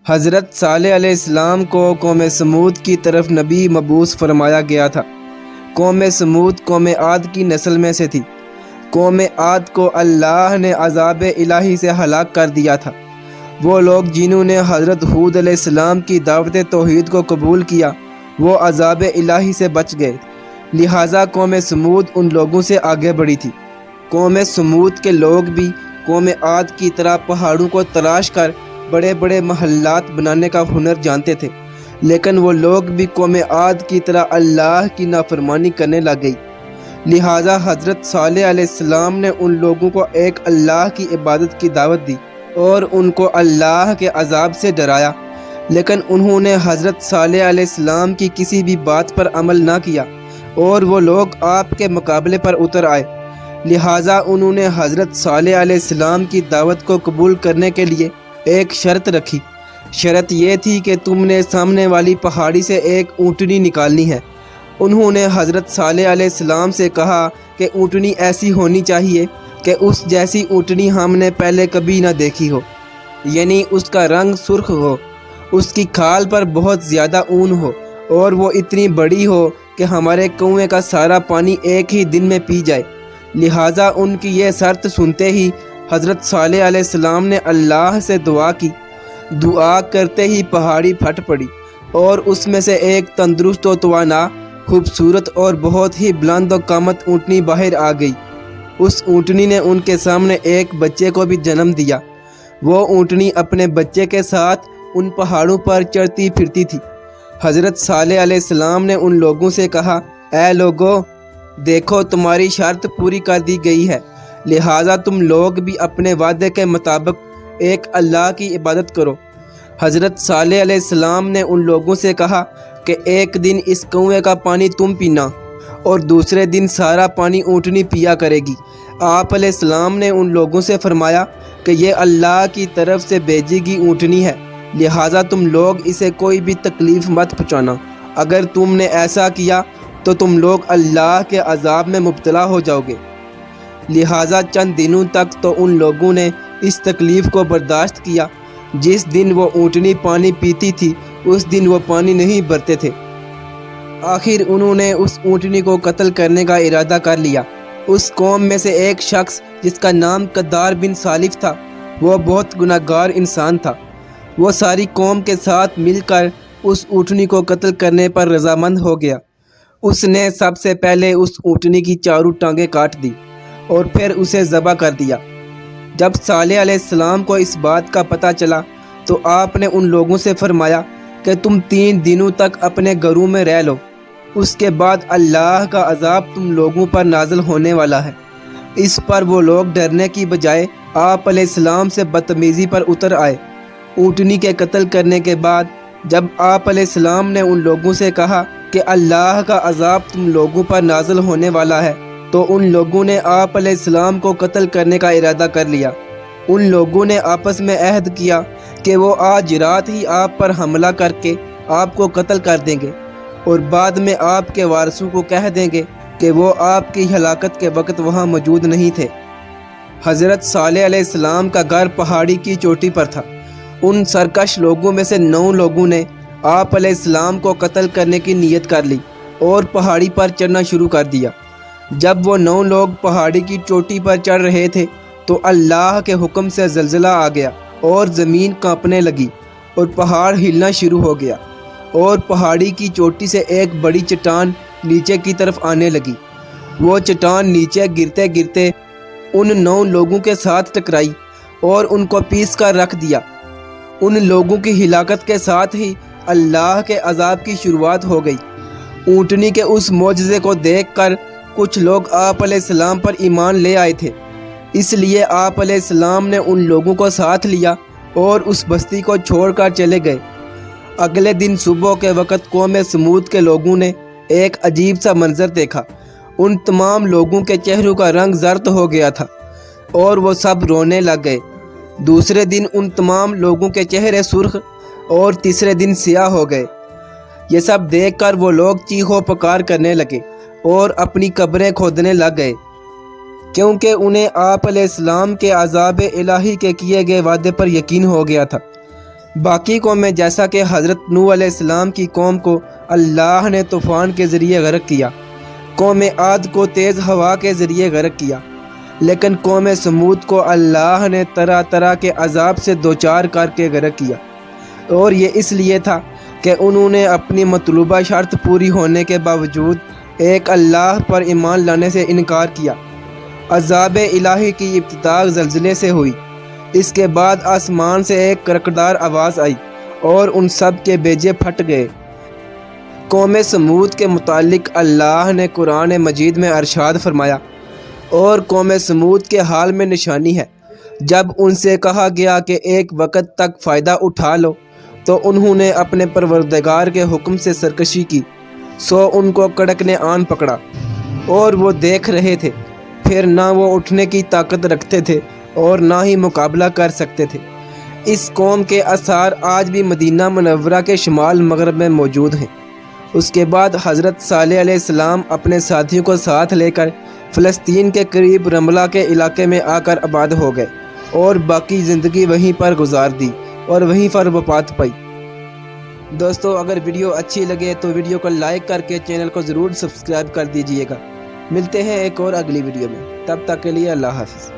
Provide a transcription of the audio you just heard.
حضرت صالح علیہ السلام کو قوم سمود کی طرف نبی مبعوث فرمایا گیا تھا۔ قوم سمود قوم عاد کی نسل میں سے تھی۔ قوم عاد کو اللہ نے عذاب الہی سے ہلاک کر دیا تھا۔ وہ لوگ جنہوں نے حضرت ہود علیہ السلام کی دعوت توحید کو قبول کیا وہ عذاب الہی سے بچ گئے، لہٰذا قوم سمود ان لوگوں سے آگے بڑھی تھی۔ قوم سمود کے لوگ بھی قوم عاد کی طرح پہاڑوں کو تراش کر بڑے بڑے محلات بنانے کا ہنر جانتے تھے، لیکن وہ لوگ بھی قوم عاد کی طرح اللہ کی نافرمانی کرنے لگ گئی۔ لہٰذا حضرت صالح علیہ السلام نے ان لوگوں کو ایک اللہ کی عبادت کی دعوت دی اور ان کو اللہ کے عذاب سے ڈرایا، لیکن انہوں نے حضرت صالح علیہ السلام کی کسی بھی بات پر عمل نہ کیا اور وہ لوگ آپ کے مقابلے پر اتر آئے۔ لہٰذا انہوں نے حضرت صالح علیہ السلام کی دعوت کو قبول کرنے کے لیے ایک شرط رکھی۔ شرط یہ تھی کہ تم نے سامنے والی پہاڑی سے ایک اونٹنی نکالنی ہے۔ انہوں نے حضرت صالح علیہ السلام سے کہا کہ اونٹنی ایسی ہونی چاہیے کہ اس جیسی اونٹنی ہم نے پہلے کبھی نہ دیکھی ہو، یعنی اس کا رنگ سرخ ہو، اس کی کھال پر بہت زیادہ اون ہو اور وہ اتنی بڑی ہو کہ ہمارے کنویں کا سارا پانی ایک ہی دن میں پی جائے۔ لہٰذا ان کی یہ شرط سنتے ہی حضرت صالح علیہ السلام نے اللہ سے دعا کی۔ دعا کرتے ہی پہاڑی پھٹ پڑی اور اس میں سے ایک تندرست و توانا، خوبصورت اور بہت ہی بلند و قامت اونٹنی باہر آ گئی۔ اس اونٹنی نے ان کے سامنے ایک بچے کو بھی جنم دیا۔ وہ اونٹنی اپنے بچے کے ساتھ ان پہاڑوں پر چڑھتی پھرتی تھی۔ حضرت صالح علیہ السلام نے ان لوگوں سے کہا، اے لوگو، دیکھو تمہاری شرط پوری کر دی گئی ہے، لہٰذا تم لوگ بھی اپنے وعدے کے مطابق ایک اللہ کی عبادت کرو۔ حضرت صالح علیہ السلام نے ان لوگوں سے کہا کہ ایک دن اس کنویں کا پانی تم پینا اور دوسرے دن سارا پانی اونٹنی پیا کرے گی۔ آپ علیہ السلام نے ان لوگوں سے فرمایا کہ یہ اللہ کی طرف سے بھیجی گئی اونٹنی ہے، لہٰذا تم لوگ اسے کوئی بھی تکلیف مت پہنچانا۔ اگر تم نے ایسا کیا تو تم لوگ اللہ کے عذاب میں مبتلا ہو جاؤ گے۔ لہٰذا چند دنوں تک تو ان لوگوں نے اس تکلیف کو برداشت کیا۔ جس دن وہ اونٹنی پانی پیتی تھی اس دن وہ پانی نہیں بھرتے تھے۔ آخر انہوں نے اس اونٹنی کو قتل کرنے کا ارادہ کر لیا۔ اس قوم میں سے ایک شخص جس کا نام قدار بن سالف تھا، وہ بہت گناہگار انسان تھا۔ وہ ساری قوم کے ساتھ مل کر اس اونٹنی کو قتل کرنے پر رضامند ہو گیا۔ اس نے سب سے پہلے اس اونٹنی کی چاروں ٹانگیں کاٹ دی اور پھر اسے ذبح کر دیا۔ جب صالح علیہ السلام کو اس بات کا پتہ چلا تو آپ نے ان لوگوں سے فرمایا کہ تم 3 دنوں تک اپنے گھروں میں رہ لو، اس کے بعد اللہ کا عذاب تم لوگوں پر نازل ہونے والا ہے۔ اس پر وہ لوگ ڈرنے کی بجائے آپ علیہ السلام سے بدتمیزی پر اتر آئے۔ اونٹنی کے قتل کرنے کے بعد جب آپ علیہ السلام نے ان لوگوں سے کہا کہ اللہ کا عذاب تم لوگوں پر نازل ہونے والا ہے تو ان لوگوں نے آپ علیہ السلام کو قتل کرنے کا ارادہ کر لیا۔ ان لوگوں نے آپس میں عہد کیا کہ وہ آج رات ہی آپ پر حملہ کر کے آپ کو قتل کر دیں گے اور بعد میں آپ کے وارثوں کو کہہ دیں گے کہ وہ آپ کی ہلاکت کے وقت وہاں موجود نہیں تھے۔ حضرت صالح علیہ السلام کا گھر پہاڑی کی چوٹی پر تھا۔ ان سرکش لوگوں میں سے 9 لوگوں نے آپ علیہ السلام کو قتل کرنے کی نیت کر لی اور پہاڑی پر چڑھنا شروع کر دیا۔ جب وہ 9 لوگ پہاڑی کی چوٹی پر چڑھ رہے تھے تو اللہ کے حکم سے زلزلہ آ گیا اور زمین کانپنے لگی اور پہاڑ ہلنا شروع ہو گیا اور پہاڑی کی چوٹی سے ایک بڑی چٹان نیچے کی طرف آنے لگی۔ وہ چٹان نیچے گرتے گرتے ان 9 لوگوں کے ساتھ ٹکرائی اور ان کو پیس کر رکھ دیا۔ ان لوگوں کی ہلاکت کے ساتھ ہی اللہ کے عذاب کی شروعات ہو گئی۔ اونٹنی کے اس معجزے کو دیکھ کر کچھ لوگ آپ علیہ السلام پر ایمان لے آئے تھے، اس لیے آپ علیہ السلام نے ان لوگوں کو ساتھ لیا اور اس بستی کو چھوڑ کر چلے گئے۔ اگلے دن صبح کے وقت قوم سمود کے لوگوں نے ایک عجیب سا منظر دیکھا۔ ان تمام لوگوں کے چہروں کا رنگ زرد ہو گیا تھا اور وہ سب رونے لگ گئے۔ دوسرے دن ان تمام لوگوں کے چہرے سرخ اور تیسرے دن سیاہ ہو گئے۔ یہ سب دیکھ کر وہ لوگ چیخ و پکار کرنے لگے اور اپنی قبریں کھودنے لگ گئے، کیونکہ انہیں آپ علیہ السلام کے عذاب الہی کے کیے گئے وعدے پر یقین ہو گیا تھا۔ باقی قومیں جیسا کہ حضرت نوح علیہ السلام کی قوم کو اللہ نے طوفان کے ذریعے غرق کیا، قوم عاد کو تیز ہوا کے ذریعے غرق کیا، لیکن قوم سمود کو اللہ نے طرح طرح کے عذاب سے دوچار کر کے غرق کیا، اور یہ اس لیے تھا کہ انہوں نے اپنی مطلوبہ شرط پوری ہونے کے باوجود ایک اللہ پر ایمان لانے سے انکار کیا۔ عذاب الہی کی ابتدا زلزلے سے ہوئی، اس کے بعد آسمان سے ایک کڑکدار آواز آئی اور ان سب کے بیجے پھٹ گئے۔ قوم سمود کے متعلق اللہ نے قرآن مجید میں ارشاد فرمایا، اور قوم سمود کے حال میں نشانی ہے، جب ان سے کہا گیا کہ ایک وقت تک فائدہ اٹھا لو تو انہوں نے اپنے پروردگار کے حکم سے سرکشی کی، سو ان کو کڑک نے آن پکڑا اور وہ دیکھ رہے تھے، پھر نہ وہ اٹھنے کی طاقت رکھتے تھے اور نہ ہی مقابلہ کر سکتے تھے۔ اس قوم کے آثار آج بھی مدینہ منورہ کے شمال مغرب میں موجود ہیں۔ اس کے بعد حضرت صالح علیہ السلام اپنے ساتھیوں کو ساتھ لے کر فلسطین کے قریب رملہ کے علاقے میں آ کر آباد ہو گئے اور باقی زندگی وہیں پر گزار دی اور وہیں پر وفات پائی۔ دوستو، اگر ویڈیو اچھی لگے تو ویڈیو کو لائک کر کے چینل کو ضرور سبسکرائب کر دیجئے گا۔ ملتے ہیں ایک اور اگلی ویڈیو میں، تب تک کے لیے اللہ حافظ۔